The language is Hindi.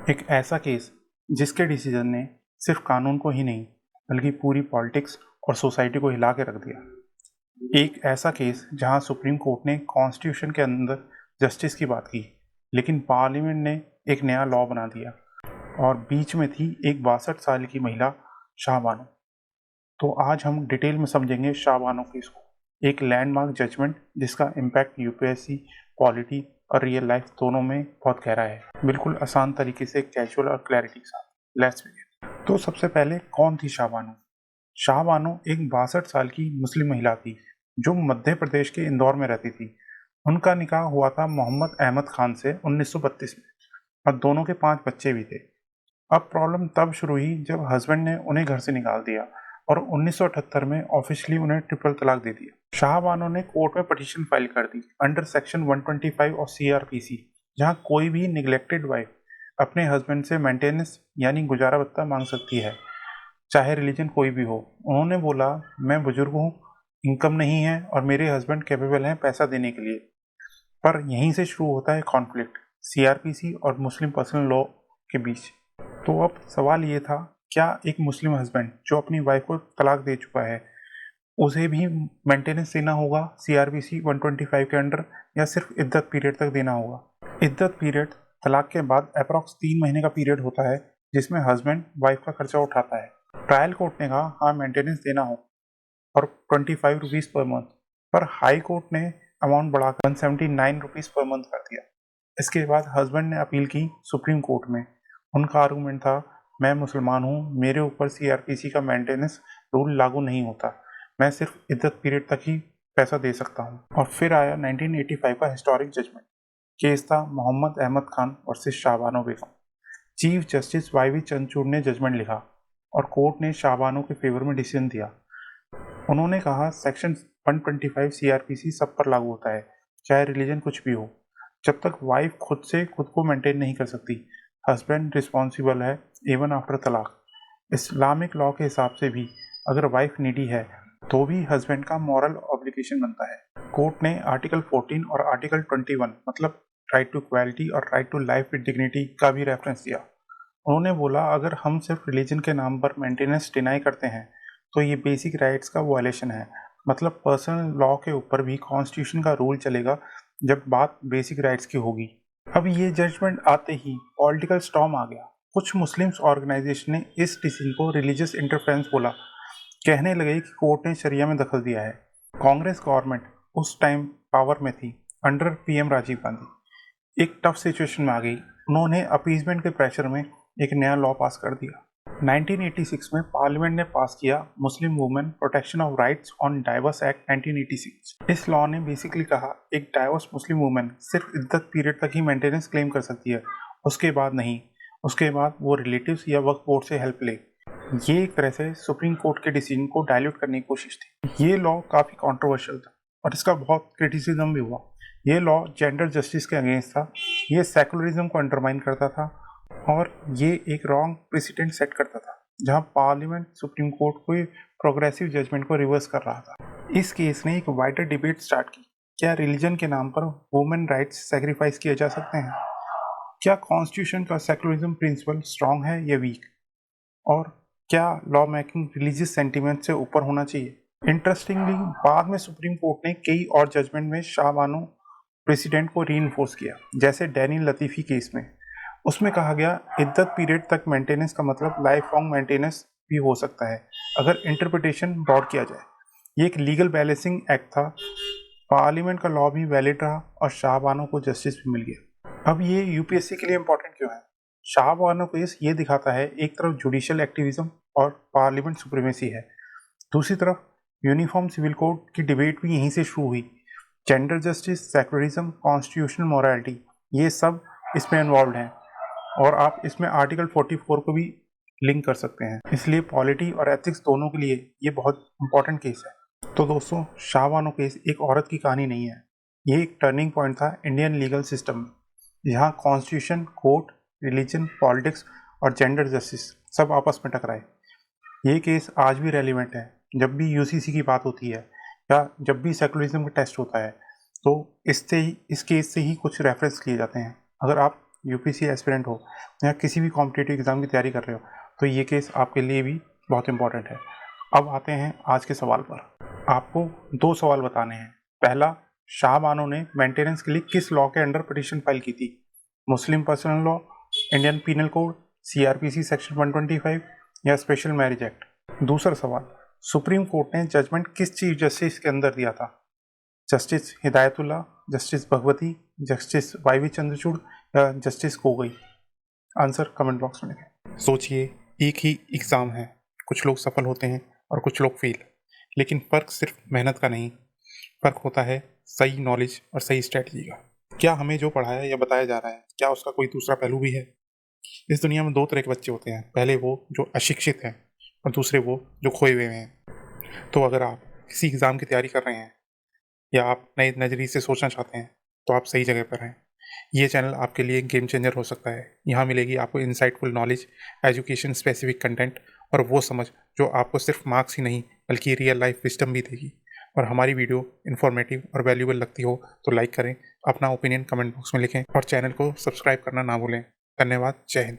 एक ऐसा केस जिसके डिसीजन ने सिर्फ कानून को ही नहीं बल्कि पूरी पॉलिटिक्स और सोसाइटी को हिला के रख दिया। एक ऐसा केस जहां सुप्रीम कोर्ट ने कॉन्स्टिट्यूशन के अंदर जस्टिस की बात की, लेकिन पार्लियामेंट ने एक नया लॉ बना दिया और बीच में थी एक 62 साल की महिला शाह बानो। तो आज हम डिटेल में समझेंगे शाह बानो केस को, एक लैंडमार्क जजमेंट जिसका इम्पैक्ट यूपीएससी, पॉलिटी और रियल लाइफ दोनों में बहुत गहरा है। बिल्कुल आसान तरीके से, कैजुअल और क्लैरिटी के साथ। Let's begin. तो सबसे पहले कौन थी शाह बानो? शाह बानो एक 62 साल की मुस्लिम महिला थी जो मध्य प्रदेश के इंदौर में रहती थी। उनका निकाह हुआ था मोहम्मद अहमद खान से 1932 में और दोनों के 5 बच्चे भी थे। अब प्रॉब्लम तब शुरू हुई जब हस्बैंड ने उन्हें घर से निकाल दिया और 1978 में ऑफिशियली उन्हें ट्रिपल तलाक दे दिया। शाह बानो ने कोर्ट में पिटीशन फाइल कर दी अंडर सेक्शन 125 और सीआरपीसी, जहां कोई भी निगलेक्टेड वाइफ अपने हस्बैंड से मेंटेनेंस यानी गुजारा भत्ता मांग सकती है, चाहे रिलीजन कोई भी हो। उन्होंने बोला, मैं बुजुर्ग हूँ, इनकम नहीं है और मेरे हस्बैंड कैपेबल हैं पैसा देने के लिए। पर यहीं से शुरू होता है कॉन्फ्लिक्ट सीआरपीसी और मुस्लिम पर्सनल लॉ के बीच। तो अब सवाल ये था, क्या एक मुस्लिम हस्बैंड जो अपनी वाइफ को तलाक दे चुका है उसे भी मेंटेनेंस देना होगा सीआरपीसी 125 के अंडर, या सिर्फ इद्दत पीरियड तक देना होगा? इद्दत पीरियड तलाक के बाद अप्रॉक्स 3 महीने का पीरियड होता है जिसमें हस्बैंड वाइफ का खर्चा उठाता है। ट्रायल कोर्ट ने कहा हाँ मेंटेनेंस देना हो और 25 रुपीज़ पर मंथ, पर हाई कोर्ट ने अमाउंट बढ़ाकर 179 रुपीज़ पर मंथ कर दिया। इसके बाद हस्बैंड ने अपील की सुप्रीम कोर्ट में। उनका आर्गूमेंट था, मैं मुसलमान हूँ, मेरे ऊपर सीआरपीसी का मेंटेनेंस रूल लागू नहीं होता, मैं सिर्फ इद्दत पीरियड तक ही पैसा दे सकता हूँ। और फिर आया 1985 का हिस्टोरिक जजमेंट। केस था Mohammad Ahmad Khan versus Shah Bano Begum. Chief justice Y Chandrachud ने जजमेंट लिखा और कोर्ट ने शाह बानो के फेवर में डिसीजन दिया। उन्होंने कहा सेक्शन 125 सीआरपीसी सब पर लागू होता है, चाहे रिलीजन कुछ भी हो, जब तक वाइफ खुद से खुद को मेंटेन नहीं कर सकती। हस्बैंड रिस्पॉन्सिबल है इवन आफ्टर तलाक। इस्लामिक लॉ के हिसाब से भी अगर वाइफ नीडी है तो भी हस्बैंड का मॉरल ऑब्लिगेशन बनता है। कोर्ट ने आर्टिकल 14 और आर्टिकल 21 मतलब राइट टू इक्वालिटी और right to life with dignity का भी रेफरेंस दिया। उन्होंने बोला, अगर हम सिर्फ रिलीजन के नाम पर मेंटेनेंस डिनाई करते हैं तो ये बेसिक राइट्स का वायलेशन है। मतलब पर्सनल लॉ के ऊपर भी कॉन्स्टिट्यूशन का रूल चलेगा जब बात बेसिक राइट्स की होगी। अब ये जजमेंट आते ही पॉलिटिकल स्टॉर्म आ गया। कुछ मुस्लिम्स ऑर्गेनाइजेशन ने इस डिसीजन को रिलीजियस इंटरफेरेंस बोला, कहने लगे कि कोर्ट ने शरिया में दखल दिया है। कांग्रेस गवर्नमेंट उस टाइम पावर में थी अंडर पीएम राजीव गांधी, एक टफ सिचुएशन में आ गई। उन्होंने अपीजमेंट के प्रेशर में एक नया लॉ पास कर दिया। 1986 में पार्लियामेंट ने पास किया Muslim women protection of rights on diverse act 1986। इस लॉ ने बेसिकली कहा एक डाइवर्स मुस्लिम वुमेन सिर्फ इद्दत पीरियड तक ही मेंटेनेंस क्लेम कर सकती है, उसके बाद नहीं। उसके बाद वो रिलेटिव्स या वक्फ बोर्ड से हेल्प ले। ये एक तरह से सुप्रीम कोर्ट के डिसीजन को डायल्यूट करने की कोशिश थी। ये लॉ काफ़ी कंट्रोवर्शियल था और इसका बहुत क्रिटिसिज्म भी हुआ। ये लॉ जेंडर जस्टिस के अगेंस्ट था, ये सेकुलरिज्म को अंडरमाइन करता था और ये एक रॉन्ग प्रेसिडेंट सेट करता था जहां पार्लियामेंट सुप्रीम कोर्ट को प्रोग्रेसिव जजमेंट को रिवर्स कर रहा था। इस केस ने एक वाइडर डिबेट स्टार्ट की, क्या रिलीजन के नाम पर वुमेन राइट्स सैक्रिफाइस किए जा सकते हैं? क्या कॉन्स्टिट्यूशन का सेकुलरिज्म प्रिंसिपल स्ट्रांग है या वीक? और क्या लॉ मेकिंग रिलीजियस सेंटिमेंट से ऊपर होना चाहिए? इंटरेस्टिंगली बाद में सुप्रीम कोर्ट ने कई और जजमेंट में शाह बानो प्रेसिडेंट को रीइंफोर्स किया, जैसे डैनियल लतीफ़ी केस में। उसमें कहा गया इद्दत पीरियड तक मेंटेनेंस का मतलब लाइफ लॉन्ग मेंटेनेंस भी हो सकता है अगर इंटरप्रिटेशन ब्रॉड किया जाए। ये एक लीगल बैलेंसिंग एक्ट था। पार्लियामेंट का लॉ भी वैलिड रहा और शाह बानो को जस्टिस भी मिल गया। अब ये यूपीएससी के लिए इंपॉर्टेंट क्यों है? शाह बानो केस ये दिखाता है एक तरफ जुडिशियल एक्टिविज्म और पार्लियामेंट सुप्रीमेसी है, दूसरी तरफ यूनिफॉर्म सिविल कोड की डिबेट भी यहीं से शुरू हुई। Gender justice, secularism, constitutional morality, ये सब इसमें इन्वॉल्व हैं और आप इसमें आर्टिकल 44 को भी लिंक कर सकते हैं। इसलिए पॉलिटी और एथिक्स दोनों के लिए ये बहुत इंपॉर्टेंट केस है। तो दोस्तों, शाह बानो केस एक औरत की कहानी नहीं है, ये एक टर्निंग पॉइंट था इंडियन लीगल सिस्टम में, जहाँ कॉन्स्टिट्यूशन, कोर्ट, रिलीजन, पॉलिटिक्स और जेंडर जस्टिस सब आपस में टकराए। ये केस आज भी रेलिवेंट है। जब भी यूसीसी की बात होती है या जब भी सेकुलरिज्म का टेस्ट होता है तो इस केस से ही कुछ रेफरेंस किए जाते हैं। अगर आप यूपीसी एस्पिरेंट हो या किसी भी कॉम्पिटिटिव एग्ज़ाम की तैयारी कर रहे हो तो ये केस आपके लिए भी बहुत इंपॉर्टेंट है। अब आते हैं आज के सवाल पर। आपको 2 सवाल बताने हैं। पहला, शाह बानो ने मेंटेनेंस के लिए किस लॉ के अंडर पिटीशन फाइल की थी? Muslim personal law, Indian penal code, CrPC section 125 या स्पेशल मैरिज एक्ट? दूसरा सवाल, सुप्रीम कोर्ट ने जजमेंट किस चीफ जस्टिस के अंदर दिया था? Justice Hidayatullah, justice Bhagwati, justice Y Chandrachud या justice Gogoi? Answer comment box में लिखें। सोचिए, एक ही एग्ज़ाम है, कुछ लोग सफल होते हैं और कुछ लोग फेल, लेकिन फ़र्क सिर्फ मेहनत का नहीं, फ़र्क होता है सही नॉलेज और सही स्ट्रैटेजी का। क्या हमें जो पढ़ाया या बताया जा रहा है, क्या उसका कोई दूसरा पहलू भी है? इस दुनिया में 2 तरह के बच्चे होते हैं, पहले वो जो अशिक्षित हैं और दूसरे वो जो खोए हुए हैं। तो अगर आप किसी एग्ज़ाम की तैयारी कर रहे हैं या आप नए नज़रिए से सोचना चाहते हैं, तो आप सही जगह पर हैं। ये चैनल आपके लिए एक गेम चेंजर हो सकता है। यहाँ मिलेगी आपको insightful knowledge, education specific content और वो समझ जो आपको सिर्फ मार्क्स ही नहीं बल्कि रियल लाइफ विजडम भी देगी। और हमारी वीडियो इन्फॉर्मेटिव और वैल्यूएबल लगती हो तो लाइक करें, अपना ओपिनियन कमेंट बॉक्स में लिखें और चैनल को सब्सक्राइब करना ना भूलें। धन्यवाद। जय हिंद।